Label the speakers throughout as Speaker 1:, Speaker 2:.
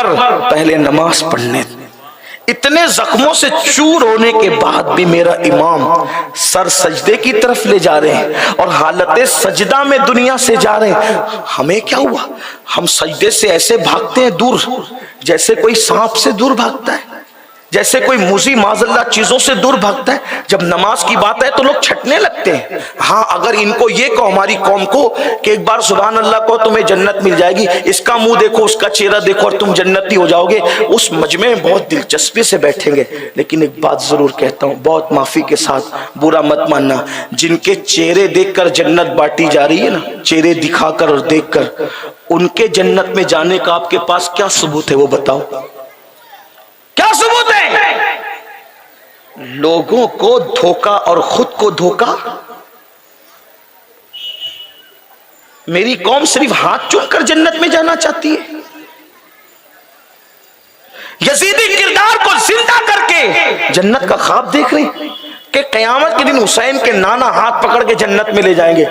Speaker 1: عمر پہلے نماز پڑھنے دے۔ اتنے زخموں سے چور ہونے کے بعد بھی میرا امام سر سجدے کی طرف لے جا رہے ہیں اور حالت سجدہ میں دنیا سے جا رہے ہیں۔ ہمیں کیا ہوا؟ ہم سجدے سے ایسے بھاگتے ہیں دور، جیسے کوئی سانپ سے دور بھاگتا ہے، جیسے کوئی موذی معاذ اللہ چیزوں سے دور بھاگتا ہے۔ جب نماز کی بات ہے تو لوگ چھٹنے لگتے ہیں۔ ہاں اگر ان کو یہ کہو، ہماری قوم کو، کہ ایک بار سبحان اللہ کو تمہیں جنت مل جائے گی، اس کا منہ دیکھو، اس کا چہرہ دیکھو اور تم جنتی ہو جاؤ گے، اس مجمع میں بہت دلچسپی سے بیٹھیں گے۔ لیکن ایک بات ضرور کہتا ہوں، بہت معافی کے ساتھ، برا مت ماننا، جن کے چہرے دیکھ کر جنت بانٹی جا رہی ہے نا، چہرے دکھا کر اور دیکھ کر، ان کے جنت میں جانے کا آپ کے پاس کیا ثبوت ہے؟ وہ بتاؤ، کیا ثبوت ہے؟ لوگوں کو دھوکا اور خود کو دھوکا۔ میری قوم صرف ہاتھ چوم کر جنت میں جانا چاہتی ہے۔ یزیدی کردار کو زندہ کر کے جنت کا خواب دیکھ رہے ہیں کہ قیامت کے دن حسین کے نانا ہاتھ پکڑ کے جنت میں لے جائیں گے۔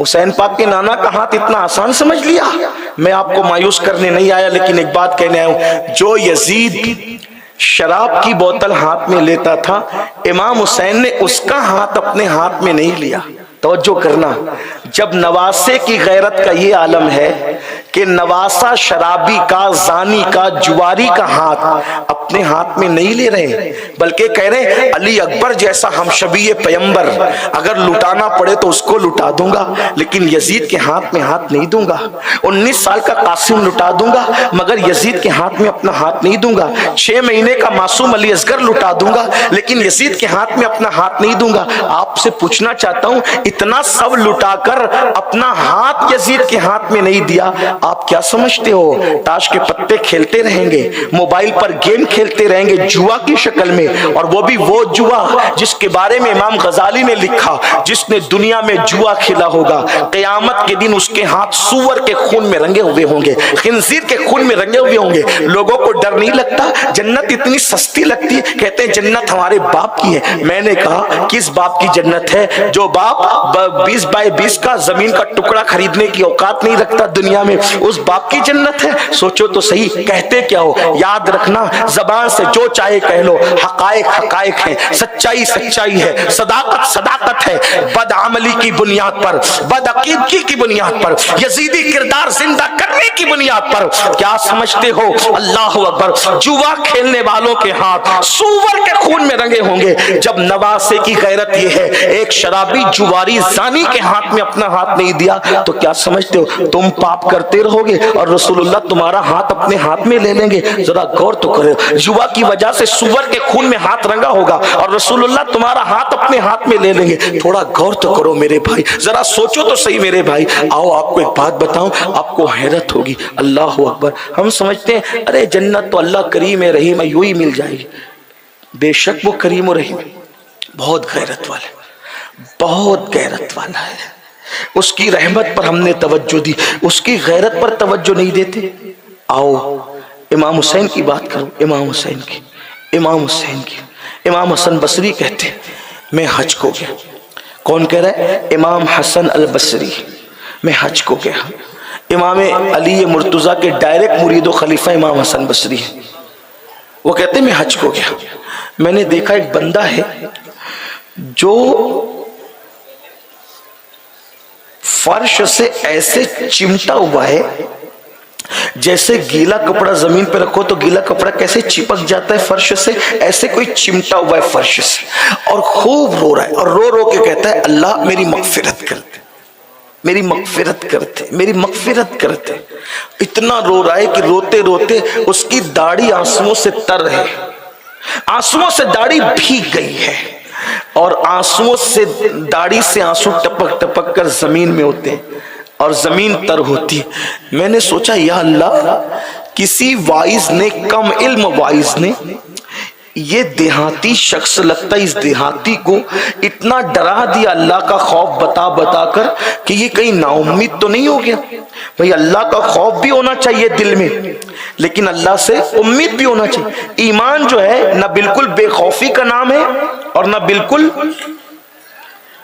Speaker 1: حسین پاک کے نانا کا ہاتھ اتنا آسان سمجھ لیا؟ میں آپ کو مایوس کرنے نہیں آیا، لیکن ایک بات کہنے آیا ہوں، جو یزید شراب کی بوتل ہاتھ میں لیتا تھا، امام حسین نے اس کا ہاتھ اپنے ہاتھ میں نہیں لیا۔ توجہ کرنا، جب نواسے کی غیرت کا یہ عالم ہے کہ نواسا شرابی کا، زانی کا، جواری کا ہاتھ اپنے ہاتھ میں نہیں لے رہے، بلکہ کہہ رہے ہیں علی اکبر جیسا ہم شبیہ پیمبر اگر لٹانا پڑے تو اس کو لٹا دوں گا، لیکن یزید کے ہاتھ میں ہاتھ نہیں دوں گا۔ 19 سال کا قاسم لٹا دوں گا، مگر یزید کے ہاتھ میں اپنا ہاتھ نہیں دوں گا۔ 6 مہینے کا معصوم علی اصغر لٹا دوں گا، لیکن یزید کے ہاتھ میں اپنا ہاتھ نہیں دوں گا۔ آپ سے پوچھنا چاہتا ہوں، اتنا سب لٹا کر اپنا ہاتھ یزید کے ہاتھ میں نہیں دیا، آپ کیا سمجھتے ہو؟ تاش کے پتے کھیلتے رہیں گے، موبائل پر گیم کھیلتے رہیں گے جوا کی شکل میں، اور وہ بھی وہ جوا جس کے بارے میں امام غزالی نے لکھا، جس نے دنیا میں جوا کھیلا ہوگا قیامت کے دن اس کے ہاتھ سور کے خون میں رنگے ہوئے ہوں گے، خنزیر کے خون میں رنگے ہوئے ہوں گے۔ لوگوں کو ڈر نہیں لگتا؟ جنت اتنی سستی لگتی ہے، کہتے ہیں جنت ہمارے باپ کی ہے۔ میں نے کہا کس باپ کی جنت ہے؟ جو باپ 20 بائی 20 کا زمین کا ٹکڑا خریدنے کی اوقات نہیں رکھتا دنیا میں، اس باپ کی جنت ہے؟ سوچو تو صحیح، کہتے کیا ہو؟ یاد رکھنا، زبان سے جو چاہے کہہ لو، حقائق حقائق ہیں، سچائی سچائی ہے، صداقت صداقت ہے۔ بد عملی کی بنیاد پر، بد عقیدگی کی بنیاد پر، یزیدی کردار زندہ کرنے کی بنیاد پر کیا سمجھتے ہو؟ اللہ اکبر، جوا کھیلنے والوں کے ہاتھ سور کے خون میں رنگے ہوں گے۔ جب نواسے کی غیرت یہ ہے، ایک شرابی جواری زانی کے ہاتھ میں اپنا ہاتھ نہیں دیا، تو کیا سمجھتے ہو تم پاپ کرتے رہو گے اور رسول اللہ تمہارا ہاتھ اپنے ہاتھ میں لے لیں گے؟ ذرا غور تو کرو، جوا کی وجہ سے سور کے خون میں ہاتھ رنگا ہوگا اور رسول اللہ تمہارا ہاتھ اپنے ہاتھ میں لے لیں گے۔ تھوڑا غور تو کرو میرے بھائی، ذرا سوچو تو صحیح میرے بھائی۔ آؤ آپ کو ایک بات بتاؤں، آپ کو حیرت ہوگی۔ اللہ اکبر، ہم سمجھتے ہیں ارے جنت تو اللہ کریم ہے، رحیم ہے، یوں ہی مل جائے گی۔ بے شک وہ کریم و رحیم بہت غیرت والا ہے، بہت غیرت والا ہے۔ اس کی رحمت پر ہم نے توجہ دی، اس کی غیرت پر توجہ نہیں دیتے۔ آؤ امام حسین کی بات کرو، امام حسین کی، امام حسین کی۔ امام حسن بصری کہتے ہیں میں حج کو گیا۔ کون کہہ رہا ہے؟ امام حسن البصری، میں حج کو گیا۔ امام علی مرتضیٰ کے ڈائریکٹ مرید و خلیفہ امام حسن بصری ہیں۔ وہ کہتے ہیں میں حج کو گیا، میں نے دیکھا ایک بندہ ہے جو فرش سے ایسے چمٹا ہوا ہے جیسے گیلا کپڑا زمین پہ رکھو تو گیلا کپڑا کیسے چپک جاتا ہے فرش سے، ایسے کوئی چمٹا ہوا ہے فرش سے، اور خوب رو رہا ہے، اور رو رو کے کہتا ہے اللہ میری مغفرت کر دے، میری مغفرت کرتے، میری مغفرت کرتے۔ اتنا رو رہا ہے کہ روتے روتے اس کی داڑھی آنسوؤں سے تر ہے، آنسوؤں سے داڑھی بھیگ گئی ہے، اور آنسوؤں سے داڑھی سے آنسو ٹپک ٹپک کر زمین میں ہوتے ہیں اور زمین تر ہوتی۔ میں نے سوچا یا اللہ، کسی وائز نے، کم علم وائز نے، یہ دیہاتی شخص لگتا ہے اس دیہاتی کو اتنا ڈرا دیا اللہ کا خوف بتا بتا کر کہ یہ کہیں نا امید تو نہیں ہو گیا۔ بھئی اللہ کا خوف بھی ہونا چاہیے دل میں، لیکن اللہ سے امید بھی ہونا چاہیے۔ ایمان جو ہے نہ بالکل بے خوفی کا نام ہے اور نہ بالکل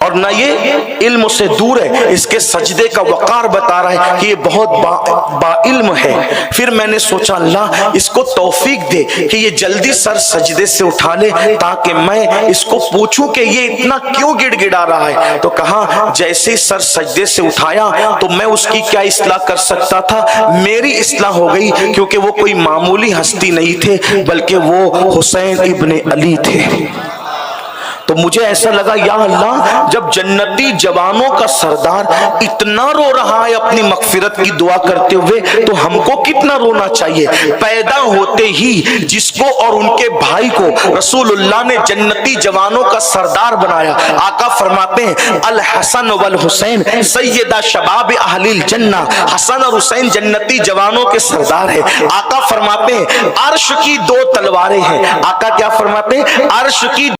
Speaker 1: اور نہ یہ علم سے دور ہے، اس کے سجدے کا وقار بتا رہا ہے کہ یہ بہت با علم ہے۔ پھر میں نے سوچا اللہ اس کو توفیق دے کہ یہ جلدی سر سجدے سے اٹھا لے تاکہ میں اس کو پوچھوں کہ یہ اتنا کیوں گڑ گڑا رہا ہے۔ تو کہا جیسے سر سجدے سے اٹھایا تو میں اس کی کیا اصلاح کر سکتا تھا، میری اصلاح ہو گئی، کیونکہ وہ کوئی معمولی ہستی نہیں تھے بلکہ وہ حسین ابن علی تھے۔ تو مجھے ایسا لگا یا اللہ جب جنتی جوانوں کا سردار اتنا رو رہا ہے اپنی مغفرت کی دعا کرتے ہوئے تو ہم کو کتنا رونا چاہیے۔ پیدا ہوتے ہی جس کو اور ان کے بھائی کو رسول اللہ نے جنتی جوانوں کا سردار بنایا، آقا فرماتے ہیں الحسن والحسین سیدہ شباب اہل الجنہ، حسن اور حسین جنتی جوانوں کے سردار ہیں۔ آقا فرماتے ہیں عرش کی دو تلواریں ہیں، آقا کیا فرماتے ہیں عرش کی